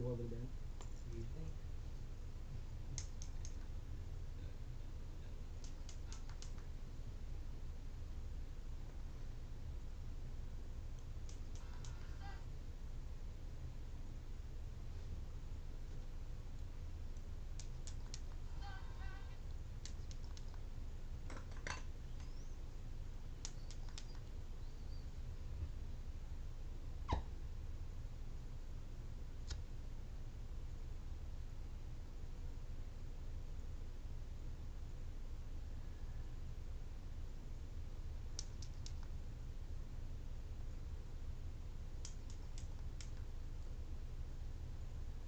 cover ba yan? Dito eh.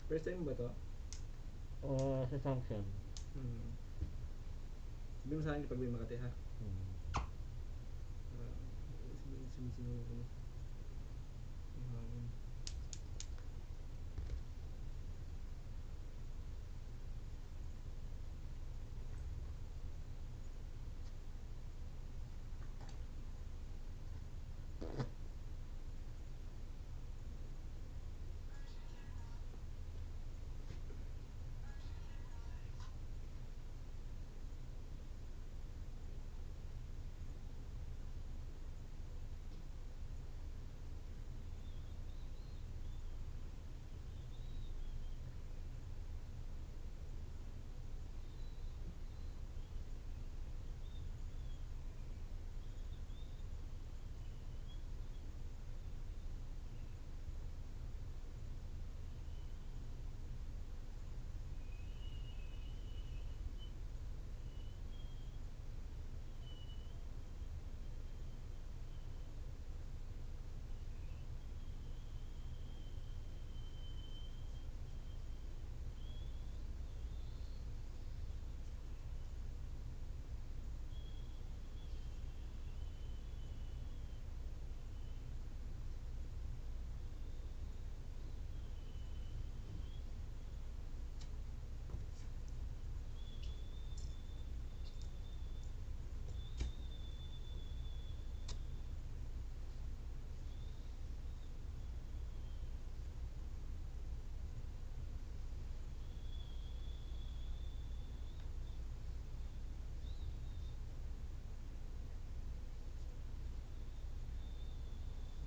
First time ba to? Sa sanction. Sabi mo sa akin kapag may Makati ha? Sumisingaw ako. Ang hangin.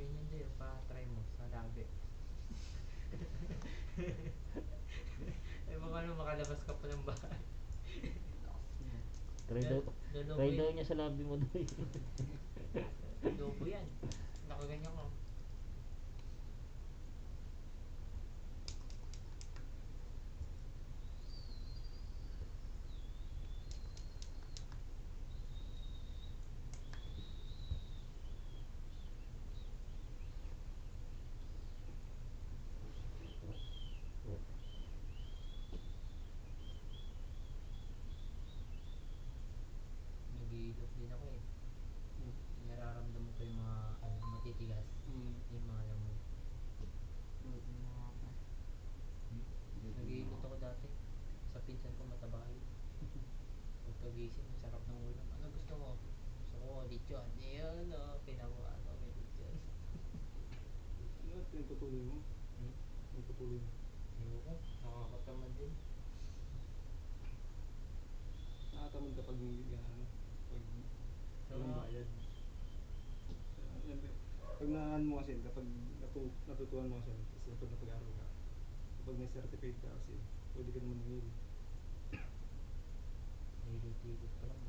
Ganyan din, pa-try mo sa labi. Ay baka ano, makalabas ka pa ng bahay. Try daw niya sa labi mo doy. Lobo yan. Nakaganyan ko. Nag-iilot din ako eh. Nararamdaman ko yung mga matitigas. Yung mga lamay. Nag-iilot ako dati. Sa pinsan ko mataba yun. Pagkagising, sarap ng ulam. Ano gusto mo? Gusto ko lechon. Yun o, pinabuhan ko may lechon. Ano ito yung patuloy mo? Yung patuloy mo? Ayoko, nakakatamad din. Nakatamad kapag ano, pag walang bayad. Pag naan mo kasi, kapag natutunan mo kasi, tapos kapag napag-aral ka, kapag may certificate ka kasi, pwede ka naman maningil. Hilot-hilot pa lang.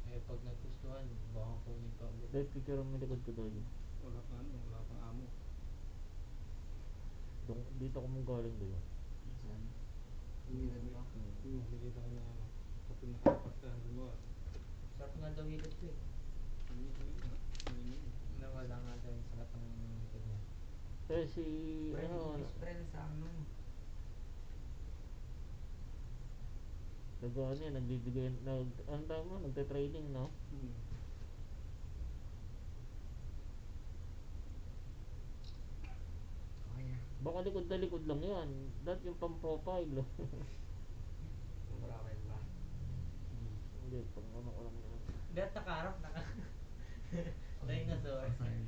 Eh pag nagustuhan, baka kunin pa ulit. Doy, picture mo likod ko doy. Wala pang amo. Dito ko mong galing doy. Saan? Nakikita ko na ano, kapag nakatapat ka, halimbawa. Sarap nga daw hilot ko eh. Nawala nga daw yung sakit ng likod niya. Eh si Friend sa ano. Nag-ano yan, nagbibigay, ano tawag mo, nagte-training, no? Okay na. Baka likod na likod lang yan. Dahil yung pang-profile. Profile ba? Hindi, pang ano ko lang yan. Dahil nakaharap, dinosaur. 。 . 。 . 。 . . . . . . . . . . . . . . . . . . . . . . . . . . 。 . . 。 . . . . . . 。 . . 。 。 。 . 。 . 。 . 。 . 。 . 。 Sayang.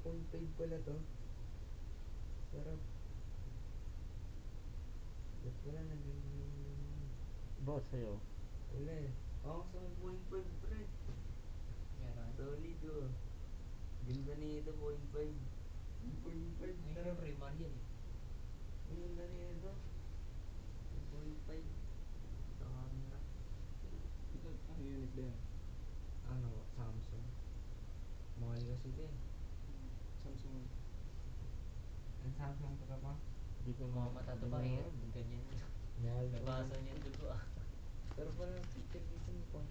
0.5 pala to. Sarap. Ba't wala na ganyan? Bakit sa'yo? Wala eh. Ako sa 0.5 pre. Meron. Solid oh. Ganda nito 0.5. 0.5 Ay, sarap. syempre, mahal yan eh. Ang ganda nito. 0.5. Sa camera. Ito, ano unit ba yan? Ano, Samsung. Mahal kasi ito eh. Samsung. Ang Samsung to ba? Di ko Mga mata to ba eh. Ano? Ganyan. Mahal to. Nabasa niya yung dugo ah. Pero pala picture dito ni Pong.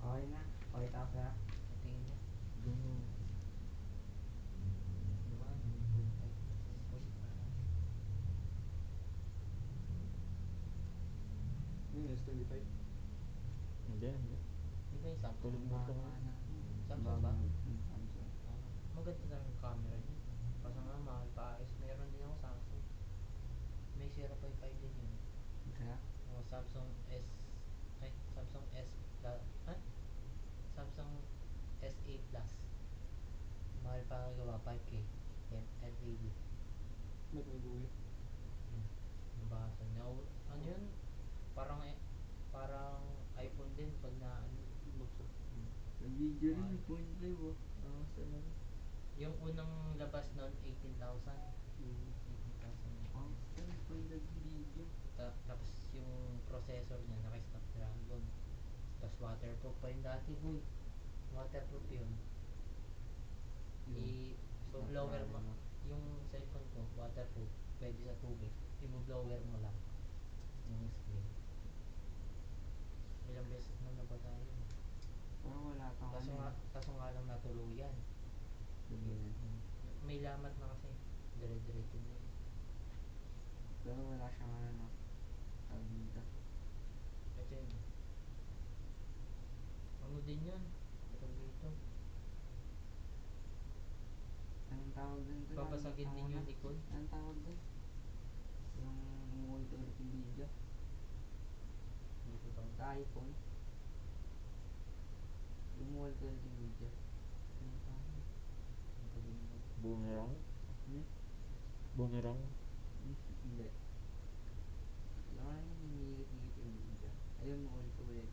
Okay na. Okay tapos na. Patingin niya. Ganun. Diba? 1.5. Uy, parang. Yung S25. Hindi, hindi. Di ba yung Samsung? Tulog mo ito. Samsung ba? Samsung. Ah, maganda talaga yung camera niya. Kaso nga mahal pa ayos. Meron din ako Samsung. May 0.5 din yun. Kaya? O, Samsung S. Ay, Samsung S Plus. Ay? Samsung S8 Plus. Mahal pa gawa 5K. LCD. Ba't may guhit? Nabasa niya. Ano yun? Parang iPhone din pag na ano. Buksan. Sa video rin Mahal. may 0.5 oh. Sa lang. Yung unang labas nun, 18,000. 18,000 Ang ganda ng video. Tapos yung processor niya, naka-Snapdragon. Tapos waterproof pa yun dati, boy. Waterproof yun. I-blower mo. Yung cellphone ko, waterproof. Pwede sa tubig. I-blower mo lang. Yung screen. Ilang beses na nabasa yun. Pero wala pang Kaso nga lang natuluyan. Tuluyan. May lamat na kasi. Dire-diretso na yun. Pero wala siyang ano. Tawag dito. Ito yun. Ano din yun? Tawag dito. Anong tawag dun? Babasagin din yung likod. Anong tawag dun? Yung umuulit-ulit yung video. Hindi ko tawag. Sa iPhone. Yung umuulit-ulit yung video. Anong tawag dun? Ang galing mo. Boomerang? Hmm? Boomerang? Hindi. Alam mo na yun, umiikot-ikot yung video. Ayun, umuulit-ulit.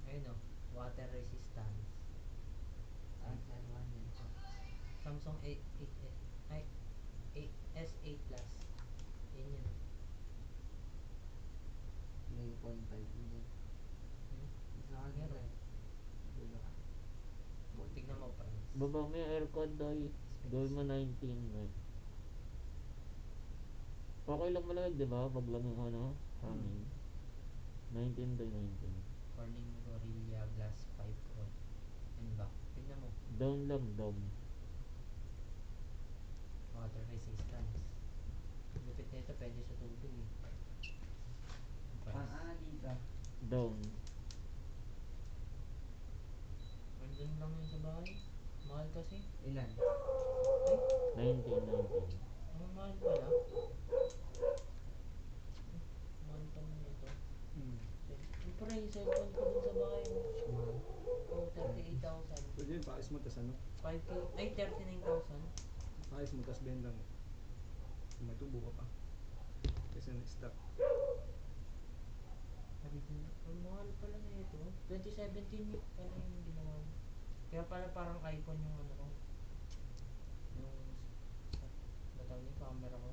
Ayun o. Water resistance. Saan sa one yan? Samsung A8S. Ay, S8 Plus. Yan yun. May 0.5 din yan. Isa ka nila Meron. eh. Dulo ka. Tignan mo price. Baba mo yung aircon doy. Gawin mo 19. Eh. Okay lang malamig, di ba? Pag lang yung ano, hangin. 19 doy, 19. Corning Gorilla Glass 5 Pro. Yan ba? Tignan mo. Down lang, down. Water resistance. Lupit nito pwede sa tubig eh. Ang price. Dito. Down. Andun lang yun sa bahay. Mahal kasi. Ilan? Ay, 19, 19. ang mahal pala. Mahal pala nito. Yung pala yung cellphone ko dun sa bahay. Mahal. Oh, 38,000. Pwede yun, paayos mo, tas ano? 5K. Ay, 39,000. Paayos mo, tas benda mo. May tubo ka pa. Kasi na-stop. Original. Ang mahal pala na ito. 2017 pala yung ginawa niya. Kaya pala parang iPhone yung ano ko. Yung bataw niya, camera ko.